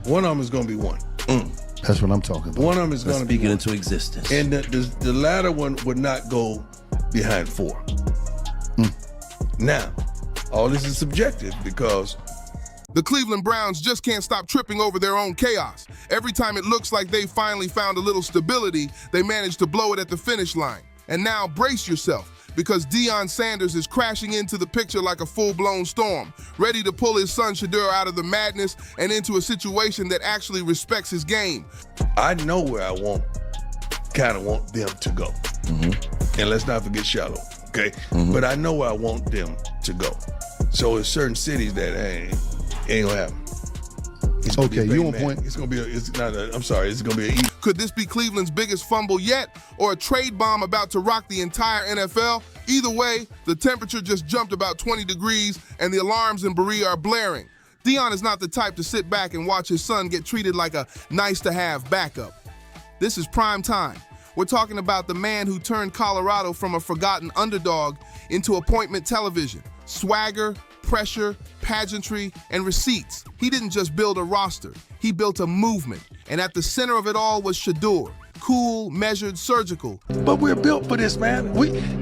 One of them is going to be one. That's what I'm talking about. One of them is going to be speaking into existence. And the latter one would not go behind 4. Now, all this is subjective because the Cleveland Browns just can't stop tripping over their own chaos. Every time it looks like they finally found a little stability, they manage to blow it at the finish line. And now brace yourself, because Deion Sanders is crashing into the picture like a full-blown storm, ready to pull his son Shedeur out of the madness and into a situation that actually respects his game. I know where I kind of want them to go. And let's not forget Shallow, okay? But I know where I want them to go. So there's certain cities that ain't gonna happen. Okay, you on point. It's gonna be it's gonna be an easy. Could this be Cleveland's biggest fumble yet, or a trade bomb about to rock the entire NFL? Either way, the temperature just jumped about 20 degrees and the alarms in Berea are blaring. Deion is not the type to sit back and watch his son get treated like a nice-to-have backup. This is prime time. We're talking about the man who turned Colorado from a forgotten underdog into appointment television. Swagger, pressure, pageantry, and receipts. He didn't just build a roster, he built a movement. And at the center of it all was Shedeur. Cool, measured, surgical. But we're built for this, man.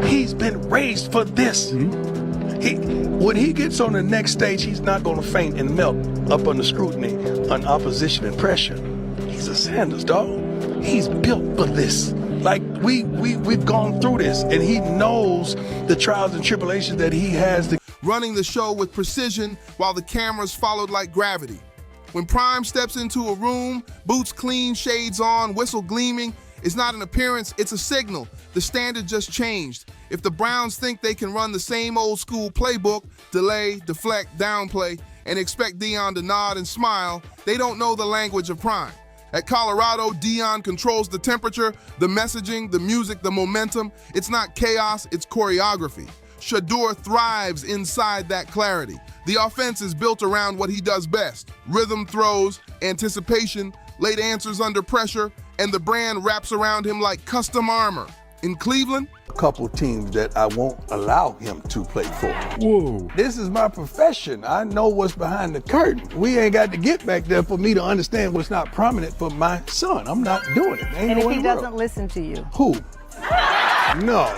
He's been raised for this. When he gets on the next stage, he's not gonna faint and melt up under scrutiny, on opposition and pressure. He's a Sanders, dog. He's built for this. Like, we've gone through this, and he knows the trials and tribulations that he has to. Running the show with precision while the cameras followed like gravity. When Prime steps into a room, boots clean, shades on, whistle gleaming, it's not an appearance, it's a signal. The standard just changed. If the Browns think they can run the same old school playbook, delay, deflect, downplay, and expect Deion to nod and smile, they don't know the language of Prime. At Colorado, Deion controls the temperature, the messaging, the music, the momentum. It's not chaos, it's choreography. Shedeur thrives inside that clarity. The offense is built around what he does best: rhythm throws, anticipation, late answers under pressure, and the brand wraps around him like custom armor. In Cleveland, A couple teams that I won't allow him to play for. Whoa. This is my profession. I know what's behind the curtain. We ain't got to get back there for me to understand what's not prominent for my son. I'm not doing it. Ain't And no if he way in the doesn't world. listen to you? Who? No,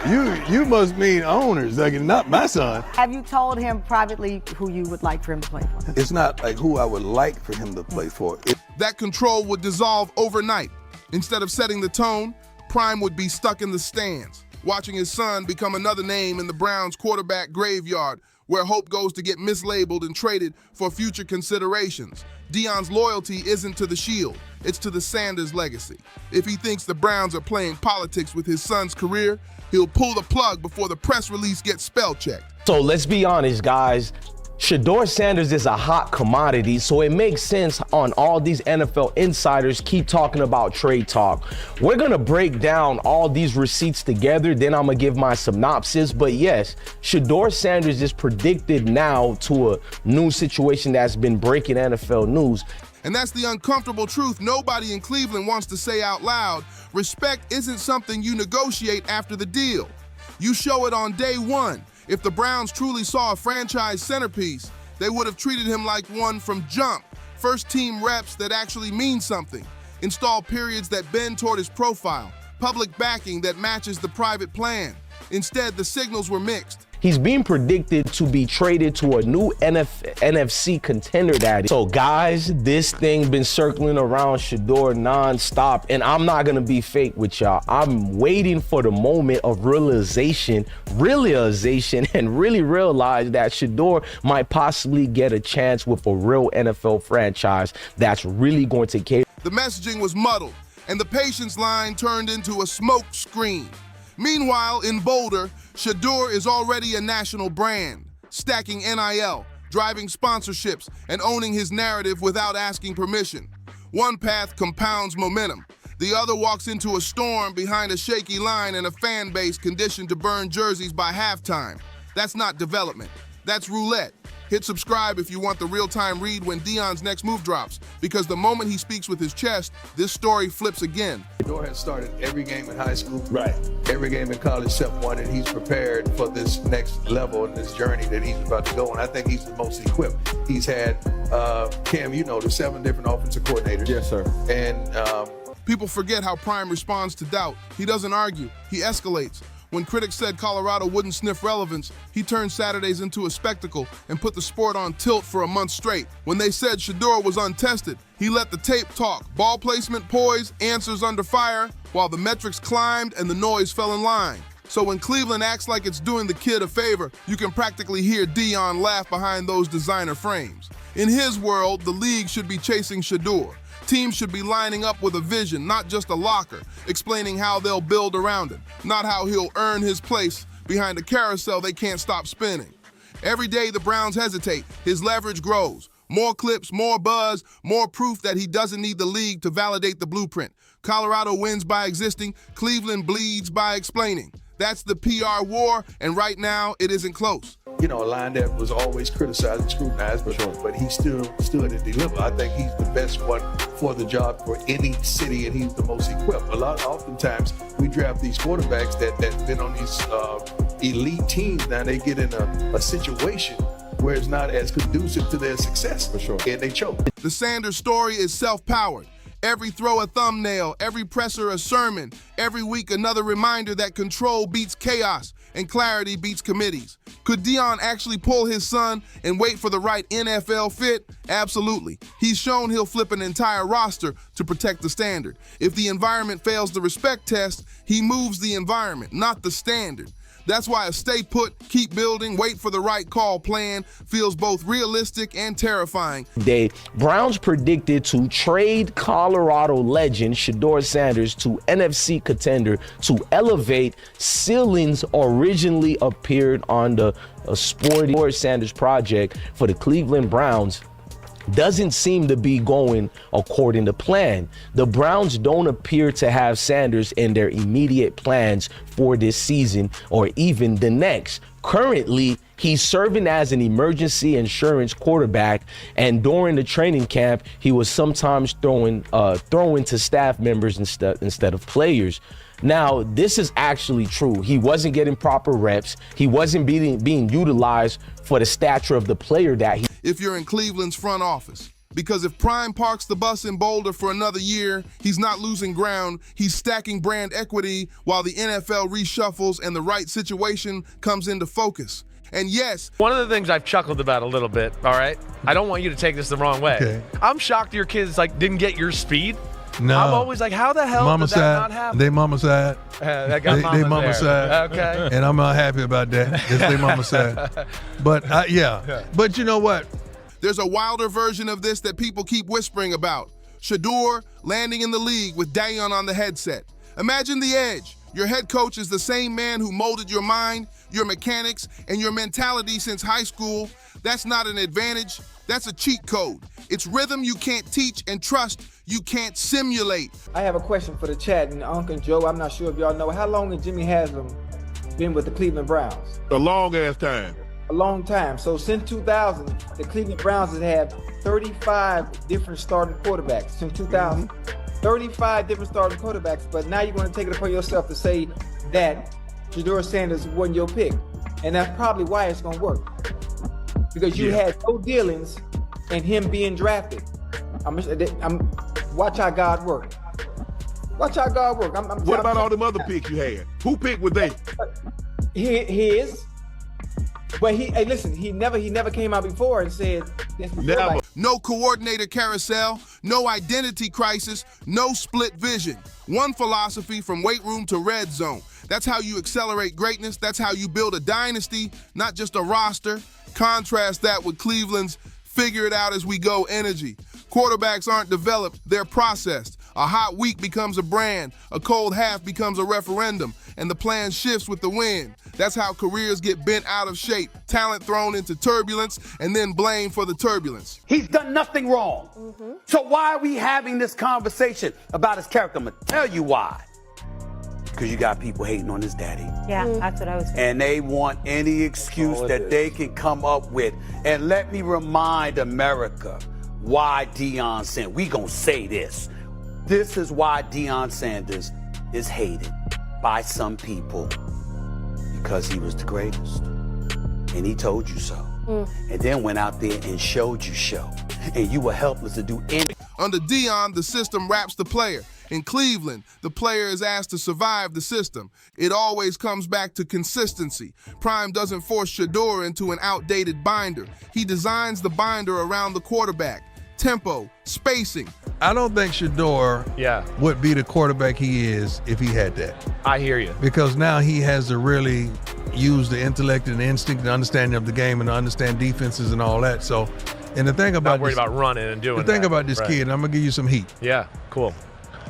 you must mean owners, like not my son. Have you told him privately who you would like for him to play for? It's not like who I would like for him to play for. that control would dissolve overnight. Instead of setting the tone, Prime would be stuck in the stands, watching his son become another name in the Browns' quarterback graveyard, where hope goes to get mislabeled and traded for future considerations. Deion's loyalty isn't to the Shield, it's to the Sanders legacy. If he thinks the Browns are playing politics with his son's career, he'll pull the plug before the press release gets spell checked. So let's be honest, guys. Shedeur Sanders is a hot commodity, so it makes sense on all these NFL insiders keep talking about trade talk. We're gonna break down all these receipts together, then I'm gonna give my synopsis. But yes, Shedeur Sanders is predicted now to a new situation that's been breaking NFL news. And that's the uncomfortable truth nobody in Cleveland wants to say out loud. Respect isn't something you negotiate after the deal. You show it on day one. If the Browns truly saw a franchise centerpiece, they would have treated him like one from jump. First team reps that actually mean something. Install periods that bend toward his profile. Public backing that matches the private plan. Instead, the signals were mixed. He's being predicted to be traded to a new NFC contender daddy. So guys, this thing been circling around Shedeur nonstop, and I'm not gonna be fake with y'all. I'm waiting for the moment of realization, and really realize that Shedeur might possibly get a chance with a real NFL franchise that's really going to cater. The messaging was muddled, and the patience line turned into a smoke screen. Meanwhile, in Boulder, Shedeur is already a national brand, stacking NIL, driving sponsorships, and owning his narrative without asking permission. One path compounds momentum. The other walks into a storm behind a shaky line and a fan base conditioned to burn jerseys by halftime. That's not development. That's roulette. Hit subscribe if you want the real-time read when Deion's next move drops, because the moment he speaks with his chest, this story flips again. Shedeur has started every game in high school, Right. every game in college except one, and he's prepared for this next level and this journey that he's about to go. And I think he's the most equipped. He's had, Cam, you know, the 7 different offensive coordinators. Yes, sir. And People forget how Prime responds to doubt. He doesn't argue, he escalates. When critics said Colorado wouldn't sniff relevance, he turned Saturdays into a spectacle and put the sport on tilt for a month straight. When they said Shedeur was untested, he let the tape talk. Ball placement, poise, answers under fire, while the metrics climbed and the noise fell in line. So when Cleveland acts like it's doing the kid a favor, you can practically hear Deion laugh behind those designer frames. In his world, the league should be chasing Shedeur. Teams should be lining up with a vision, not just a locker, explaining how they'll build around him, not how he'll earn his place behind a carousel they can't stop spinning. Every day the Browns hesitate, his leverage grows. More clips, more buzz, more proof that he doesn't need the league to validate the blueprint. Colorado wins by existing, Cleveland bleeds by explaining. That's the PR war, and right now it isn't close. you know, a line that was always criticized and scrutinized, but he still stood and delivered. I think he's the best one for the job for any city, and he's the most equipped. Oftentimes, we draft these quarterbacks that been on these elite teams. Now they get in a situation where it's not as conducive to their success, For sure. and they choke. The Sanders story is self-powered. Every throw a thumbnail, every presser a sermon, every week another reminder that control beats chaos and clarity beats committees. Could Deion actually pull his son and wait for the right NFL fit? Absolutely. He's shown he'll flip an entire roster to protect the standard. If the environment fails the respect test, he moves the environment, not the standard. That's why a stay put, keep building, wait for the right call plan feels both realistic and terrifying. Browns predicted to trade Colorado legend Shedeur Sanders to NFC contender to elevate ceilings originally appeared on the Shedeur Sanders project for the Cleveland Browns. Doesn't seem to be going according to plan. The Browns don't appear to have Sanders in their immediate plans for this season or even the next. Currently, he's serving as an emergency insurance quarterback, and during the training camp, he was sometimes throwing to staff members instead of players. Now, this is actually true. He wasn't getting proper reps. He wasn't being utilized for the stature of the player that he. If you're in Cleveland's front office. Because if Prime parks the bus in Boulder for another year, he's not losing ground, he's stacking brand equity while the NFL reshuffles and the right situation comes into focus. And yes, one of the things I've chuckled about a little bit, all right? I don't want you to take this the wrong way. Okay. I'm shocked your kids didn't get your speed. No. I'm always like, how the hell Mama did that side, not happen? they mama side. That got They mama there. side. Okay. And I'm not happy about that. It's they mama side. But yeah. But you know what? there's a wilder version of this that people keep whispering about. Shedeur landing in the league with Deion on the headset. Imagine the edge. Your head coach is the same man who molded your mind, your mechanics, and your mentality since high school. That's not an advantage. That's a cheat code. It's rhythm you can't teach and trust you can't simulate. I have a question for the chat, and Uncle and Joe, I'm not sure if y'all know, how long has Jimmy Haslam been with the Cleveland Browns? A long ass time. A long time. So since 2000, the Cleveland Browns have had 35 different starting quarterbacks. Since 2000, 35 different starting quarterbacks, but now you're going to take it upon yourself to say that Shedeur Sanders wasn't your pick. And that's probably why it's going to work. Because you had no dealings in him being drafted. Watch how God work. Watch how God work. What about all them other picks you had? Who picked with they? His. But he never came out before and said this was Never. No coordinator carousel, no identity crisis, no split vision. One philosophy from weight room to red zone. That's how you accelerate greatness. That's how you build a dynasty, not just a roster. Contrast that with Cleveland's figure it out as we go energy. Quarterbacks aren't developed, they're processed. A hot week becomes a brand, a cold half becomes a referendum, and the plan shifts with the wind. That's how careers get bent out of shape, talent thrown into turbulence, and then blamed for the turbulence. He's done nothing wrong. So why are we having this conversation about his character? I'm gonna tell you why. Because you got people hating on his daddy. Yeah, that's what I was And they want any excuse that they can come up with. And let me remind America why Deion Sanders, we gonna say this. This is why Deion Sanders is hated by some people, because he was the greatest. And he told you so. And then went out there and showed you show. And you were helpless to do anything. Under Deion, the system wraps the player. In Cleveland, the player is asked to survive the system. It always comes back to consistency. Prime doesn't force Shedeur into an outdated binder. He designs the binder around the quarterback. Tempo, spacing. I don't think Shedeur would be the quarterback he is if he had that. I hear you. Because now he has to really use the intellect and the instinct and understanding of the game and to understand defenses and all that. So, and the thing about Not worried about running and doing the thing that. about this kid, and I'm gonna give you some heat. Yeah, cool.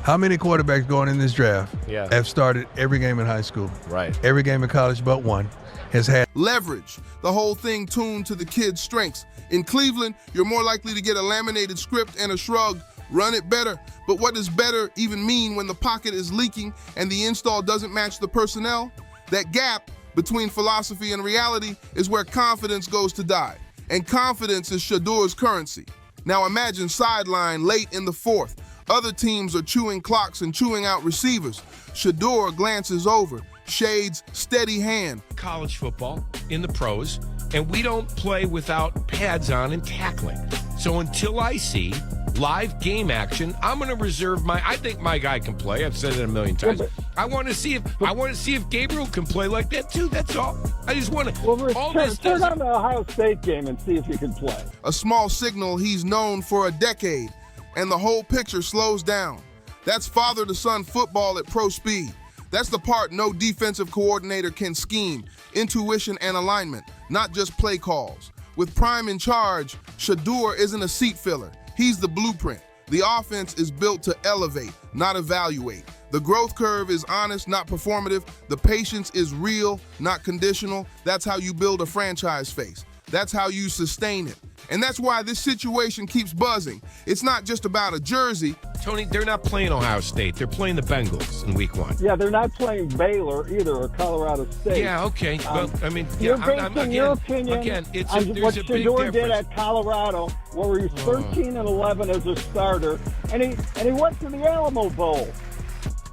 How many quarterbacks going in this draft have started every game in high school? Right. Every game in college but one has had Leverage, the whole thing tuned to the kid's strengths. In Cleveland, you're more likely to get a laminated script and a shrug, run it better. But what does better even mean when the pocket is leaking and the install doesn't match the personnel? That gap between philosophy and reality is where confidence goes to die. And confidence is Shedeur's currency. Now imagine sideline late in the fourth. Other teams are chewing clocks and chewing out receivers. Shedeur glances over, shades steady hand. College football in the pros, and we don't play without pads on and tackling. So until I see live game action, I'm going to reserve I think my guy can play. I've said it a million times. I want to see if Gabriel can play like that too. That's all. I just want to. Turn on the Ohio State game and see if you can play. A small signal he's known for a decade, and the whole picture slows down. That's father-to-son football at pro speed. That's the part no defensive coordinator can scheme. Intuition and alignment, not just play calls. With Prime in charge, Shedeur isn't a seat filler. He's the blueprint. The offense is built to elevate, not evaluate. The growth curve is honest, not performative. The patience is real, not conditional. That's how you build a franchise face. That's how you sustain it. And that's why this situation keeps buzzing. It's not just about a jersey. Tony, they're not playing Ohio State. They're playing the Bengals in week 1. Yeah, they're not playing Baylor either or Colorado State. Yeah, okay. Well, I mean, you're basing your opinion on what Shedeur did at Colorado, where he's 13-11 as a starter, and he went to the Alamo Bowl.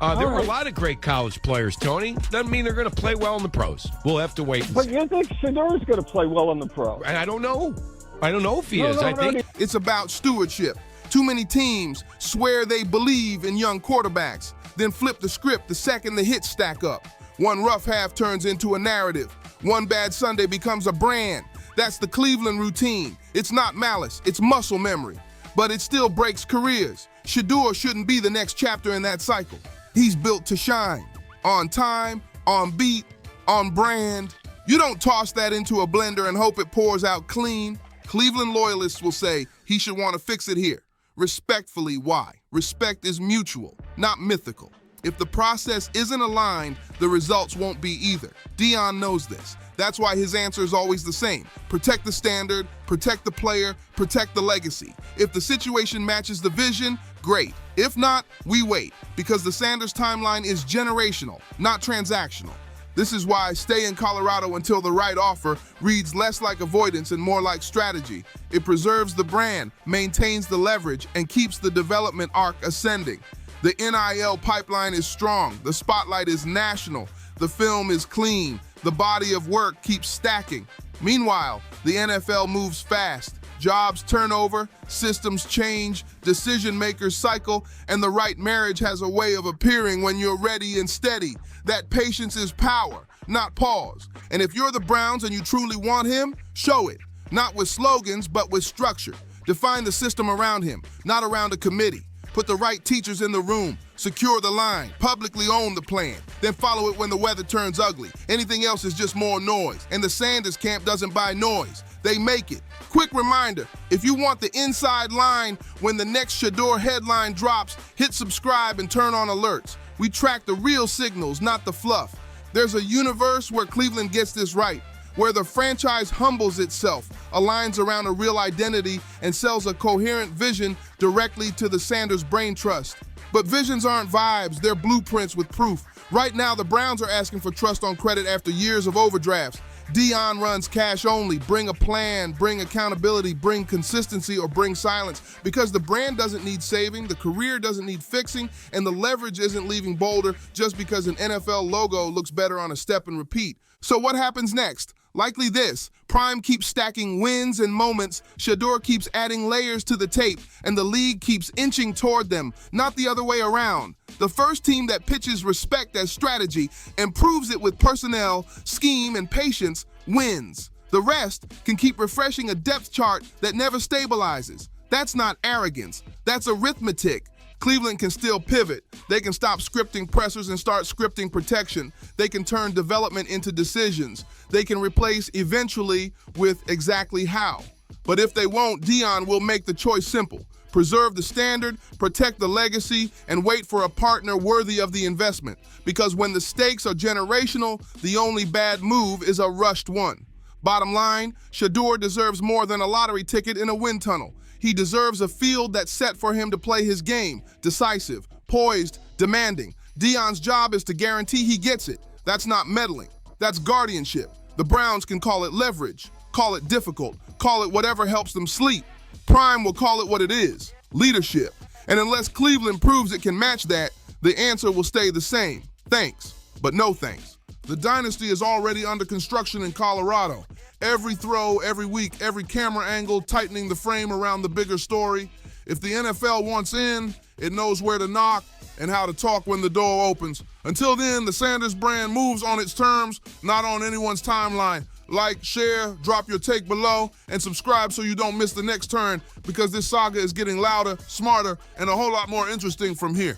There were a lot of great college players, Tony. Doesn't mean they're going to play well in the pros. We'll have to wait and But see. you think Shedeur's going to play well in the pros? And I don't know. I don't know if he is. I think it's about stewardship. Too many teams swear they believe in young quarterbacks, then flip the script the second the hits stack up. One rough half turns into a narrative. One bad Sunday becomes a brand. That's the Cleveland routine. It's not malice, it's muscle memory. But it still breaks careers. Shedeur shouldn't be the next chapter in that cycle. He's built to shine. On time, on beat, on brand. You don't toss that into a blender and hope it pours out clean. Cleveland loyalists will say he should want to fix it here. Respectfully, why? Respect is mutual, not mythical. If the process isn't aligned, the results won't be either. Deion knows this. That's why his answer is always the same. Protect the standard, protect the player, protect the legacy. If the situation matches the vision, great. If not, we wait, because the Sanders timeline is generational, not transactional. This is why stay in Colorado until the right offer reads less like avoidance and more like strategy. It preserves the brand, maintains the leverage, and keeps the development arc ascending. The NIL pipeline is strong. The spotlight is national. The film is clean. The body of work keeps stacking. Meanwhile, the NFL moves fast. Jobs turn over, systems change, decision makers cycle, and the right marriage has a way of appearing when you're ready and steady. That patience is power, not pause. And if you're the Browns and you truly want him, show it. Not with slogans, but with structure. Define the system around him, not around a committee. Put the right teachers in the room, secure the line, publicly own the plan, then follow it when the weather turns ugly. Anything else is just more noise, and the Sanders camp doesn't buy noise. They make it. Quick reminder, if you want the inside line when the next Shedeur headline drops, hit subscribe and turn on alerts. We track the real signals, not the fluff. There's a universe where Cleveland gets this right, where the franchise humbles itself, aligns around a real identity, and sells a coherent vision directly to the Sanders brain trust. But visions aren't vibes, they're blueprints with proof. Right now, the Browns are asking for trust on credit after years of overdrafts. Deion runs cash only. Bring a plan, bring accountability, bring consistency, or bring silence. Because the brand doesn't need saving, the career doesn't need fixing, and the leverage isn't leaving Boulder just because an NFL logo looks better on a step and repeat. So what happens next? Likely this. Prime keeps stacking wins and moments, Shedeur keeps adding layers to the tape, and the league keeps inching toward them, not the other way around. The first team that pitches respect as strategy and proves it with personnel, scheme, and patience wins. The rest can keep refreshing a depth chart that never stabilizes. That's not arrogance, that's arithmetic. Cleveland can still pivot. They can stop scripting pressers and start scripting protection. They can turn development into decisions. They can replace eventually with exactly how. But if they won't, Deion will make the choice simple. Preserve the standard, protect the legacy, and wait for a partner worthy of the investment. Because when the stakes are generational, the only bad move is a rushed one. Bottom line, Shedeur deserves more than a lottery ticket in a wind tunnel. He deserves a field that's set for him to play his game, decisive, poised, demanding. Deion's job is to guarantee he gets it. That's not meddling. That's guardianship. The Browns can call it leverage, call it difficult, call it whatever helps them sleep. Prime will call it what it is, leadership. And unless Cleveland proves it can match that, the answer will stay the same. Thanks, but no thanks. The dynasty is already under construction in Colorado. Every throw, every week, every camera angle, tightening the frame around the bigger story. If the NFL wants in, it knows where to knock and how to talk when the door opens. Until then, the Sanders brand moves on its terms, not on anyone's timeline. Like, share, drop your take below, and subscribe so you don't miss the next turn, because this saga is getting louder, smarter, and a whole lot more interesting from here.